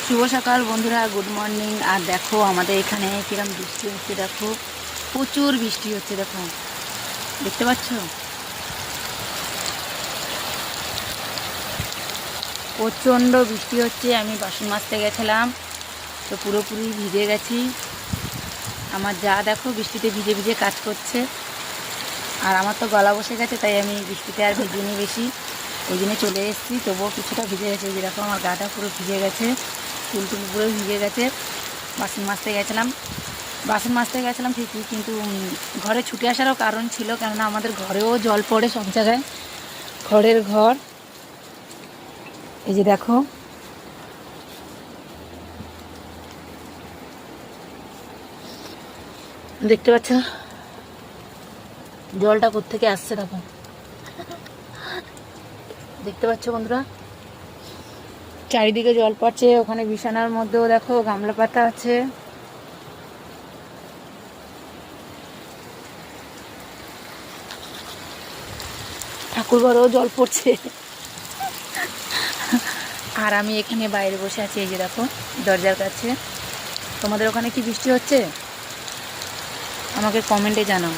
শুভ সকাল বন্ধুরা, good morning. আর দেখো আমাদের এখানে কিরম বৃষ্টি হচ্ছে, দেখো প্রচুর বৃষ্টি হচ্ছে, দেখো দেখতে পাচ্ছ প্রচণ্ড বৃষ্টি হচ্ছে। আমি বাসন মাজতে গেছিলাম তো পুরোপুরি ভিজে গেছি। আমার যা দেখো বৃষ্টিতে ভিজে ভিজে কাজ করছে, আর আমার তো গলা বসে গেছে, তাই আমি বৃষ্টিতে আর ভিজিনি বেশি, ওই জন্য চলে এসেছি। তবুও কিছুটা ভিজে গেছে, যেরকম আমার গাটা পুরো ভিজে গেছে, চুল টুল পুরো ভিজে গেছে। বাসন মাজতে গেছিলাম ঠিকই, কিন্তু ঘরে ছুটে আসারও কারণ ছিল, কেননা আমাদের ঘরেও জল পড়ে সব জায়গায়, খড়ের ঘর। এই যে দেখো দেখতে পাচ্ছ জলটা কোত্থেকে আসছে, দেখো দেখতে পাচ্ছ বন্ধুরা, চারিদিকে জল পড়ছে। ওখানে বিছানার মধ্যেও দেখো গামলা পাতা আছে। ঠাকুর ঘরেও জল পড়ছে। আর আমি এখানে বাইরে বসে আছি, এই যে দেখো দরজার কাছে। তোমাদের ওখানে কি বৃষ্টি হচ্ছে? আমাকে কমেন্টে জানাও।